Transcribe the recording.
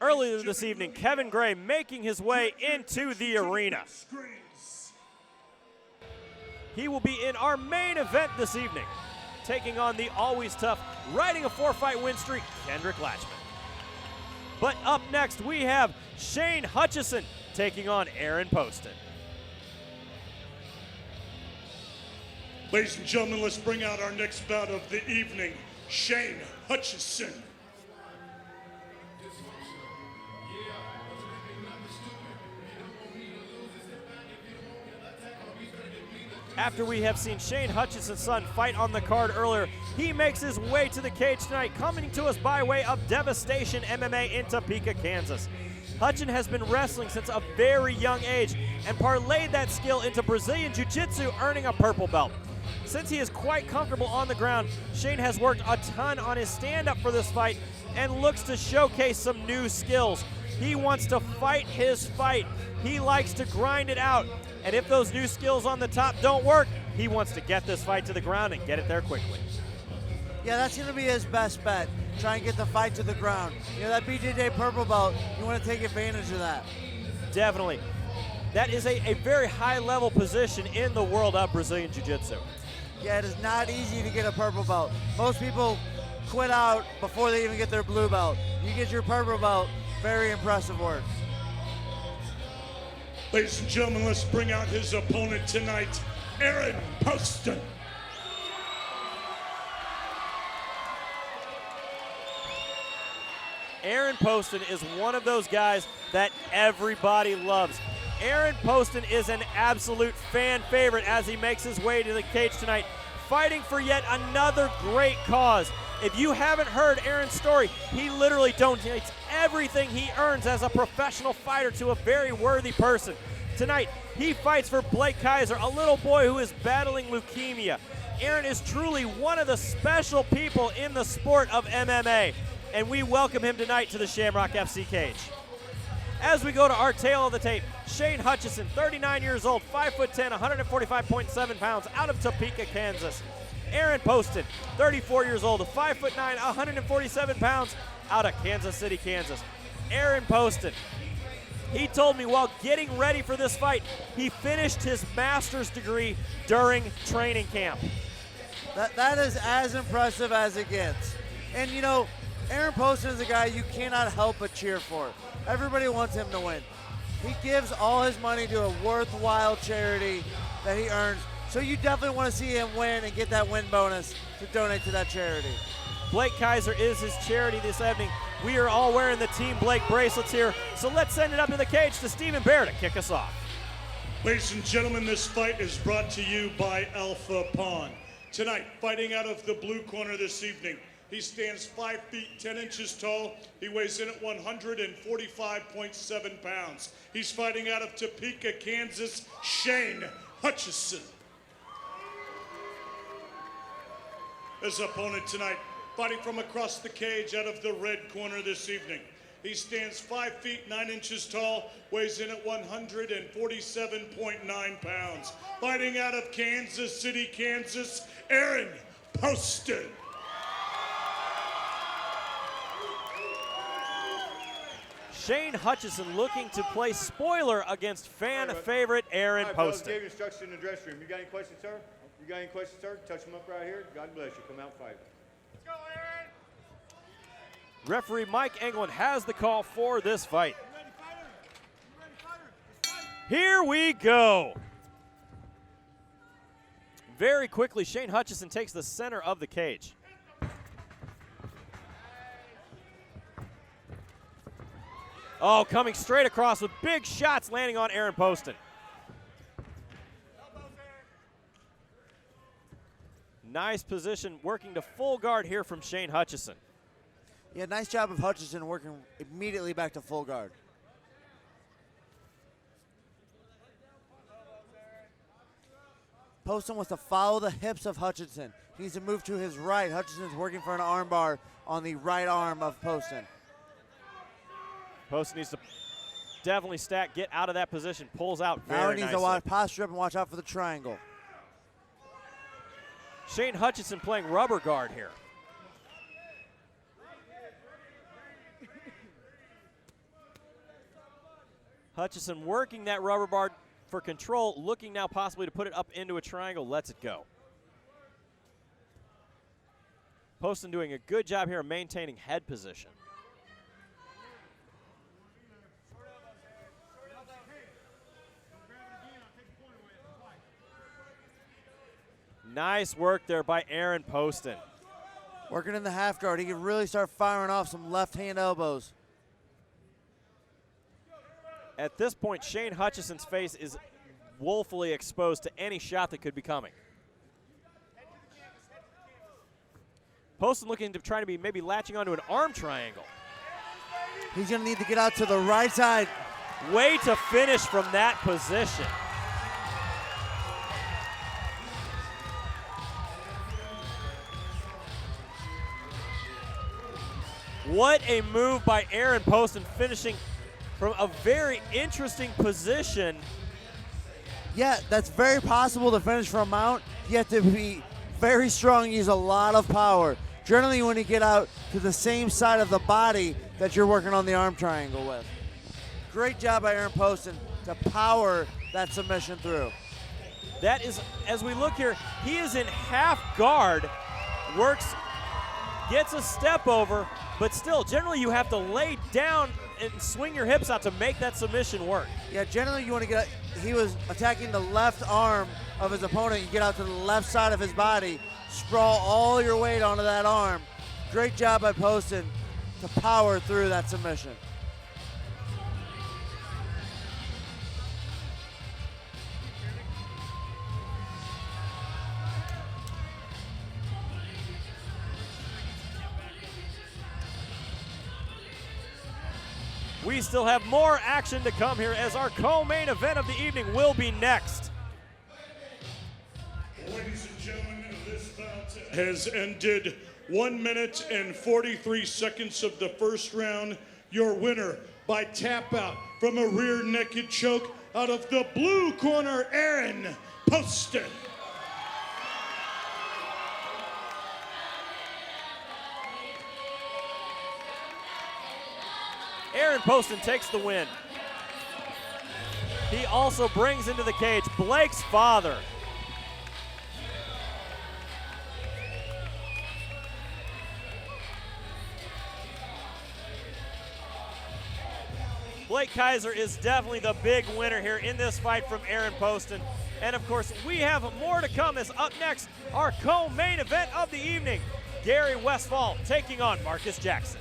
Earlier this evening, Kevin Gray making his way into the arena. He will be in our main event this evening, taking on the always tough, riding a 4-fight win streak, Kendrick Latchman. But up next, we have Shane Hutchison taking on Aaron Poston. Ladies and gentlemen, let's bring out our next bout of the evening, Shane Hutchison. After we have seen Shane Hutchison's son fight on the card earlier, he makes his way to the cage tonight, coming to us by way of Devastation MMA in Topeka, Kansas. Hutchin has been wrestling since a very young age and parlayed that skill into Brazilian Jiu-Jitsu, earning a purple belt. Since he is quite comfortable on the ground, Shane has worked a ton on his stand-up for this fight and looks to showcase some new skills. He wants to fight his fight. He likes to grind it out. And if those new skills on the top don't work, he wants to get this fight to the ground and get it there quickly. Yeah, that's going to be his best bet. Try and get the fight to the ground. You know, that BJJ purple belt, you want to take advantage of that. Definitely. That is a very high-level position in the world of Brazilian Jiu-Jitsu. Yeah, it is not easy to get a purple belt. Most people quit out before they even get their blue belt. You get your purple belt, very impressive work. Ladies and gentlemen, let's bring out his opponent tonight, Aaron Poston. Aaron Poston is one of those guys that everybody loves. Aaron Poston is an absolute fan favorite as he makes his way to the cage tonight, fighting for yet another great cause. If you haven't heard Aaron's story, he literally donates everything he earns as a professional fighter to a very worthy person. Tonight, he fights for Blake Kaiser, a little boy who is battling leukemia. Aaron is truly one of the special people in the sport of MMA, and we welcome him tonight to the Shamrock FC cage. As we go to our tail of the tape, Shane Hutchison, 39 years old, 5'10", 145.7 pounds, out of Topeka, Kansas. Aaron Poston, 34 years old, 5'9", 147 pounds, out of Kansas City, Kansas. Aaron Poston, he told me while getting ready for this fight, he finished his master's degree during training camp. That is as impressive as it gets. And you know, Aaron Poston is a guy you cannot help but cheer for. Everybody wants him to win. He gives all his money to a worthwhile charity that he earns. So you definitely want to see him win and get that win bonus to donate to that charity. Blake Kaiser is his charity this evening. We are all wearing the Team Blake bracelets here, so let's send it up to the cage to Stephen Bear to kick us off. Ladies and gentlemen, this fight is brought to you by Alpha Pawn. Tonight, fighting out of the blue corner this evening, he stands 5 feet 10 inches tall. He weighs in at 145.7 pounds. He's fighting out of Topeka, Kansas, Shane Hutchison. His opponent tonight, fighting from across the cage out of the red corner this evening. He stands 5 feet 9 inches tall, weighs in at 147.9 pounds. Fighting out of Kansas City, Kansas, Aaron Poston. Shane Hutchison looking to play spoiler against fan favorite Aaron Poston. I gave you instructions in the dressing room. You got any questions, sir? You got any questions, sir? Touch them up right here. God bless you. Come out and fight. Let's go, Aaron. Referee Mike Englund has the call for this fight. Here we go. Very quickly, Shane Hutchison takes the center of the cage. Oh, coming straight across with big shots landing on Aaron Poston. Nice position, working to full guard here from Shane Hutchison. Yeah, nice job of Hutchison working immediately back to full guard. Poston wants to follow the hips of Hutchison. He needs to move to his right. Hutchison is working for an arm bar on the right arm of Poston. Poston needs to definitely stack, get out of that position, pulls out very Now he needs nicely. to posture up and watch out for the triangle. Shane Hutchison playing rubber guard here. Hutchison working that rubber bar for control, looking now possibly to put it up into a triangle, lets it go. Poston doing a good job here of maintaining head position. Nice work there by Aaron Poston. Working in the half guard, he can really start firing off some left-hand elbows. At this point, Shane Hutchison's face is woefully exposed to any shot that could be coming. Poston looking to try to be maybe latching onto an arm triangle. He's going to need to get out to the right side. Way to finish from that position. What a move by Aaron Poston, finishing from a very interesting position. Yeah, that's very possible to finish from mount. You have to be very strong, use a lot of power. Generally, when you get out to the same side of the body that you're working on the arm triangle with. Great job by Aaron Poston to power that submission through. That is, as we look here, he is in half guard, works, gets a step over, but still, generally you have to lay down and swing your hips out to make that submission work. Yeah, generally you want to get, he was attacking the left arm of his opponent. You get out to the left side of his body, sprawl all your weight onto that arm. Great job by Poston to power through that submission. We still have more action to come here as our co-main event of the evening will be next. Ladies and gentlemen, this bout has ended 1 minute and 43 seconds of the first round. Your winner by tap out from a rear naked choke out of the blue corner, Aaron Poston. Aaron Poston takes the win. He also brings into the cage Blake's father. Blake Kaiser is definitely the big winner here in this fight from Aaron Poston. And of course, we have more to come as up next, our co-main event of the evening, Gary Westfall taking on Marcus Jackson.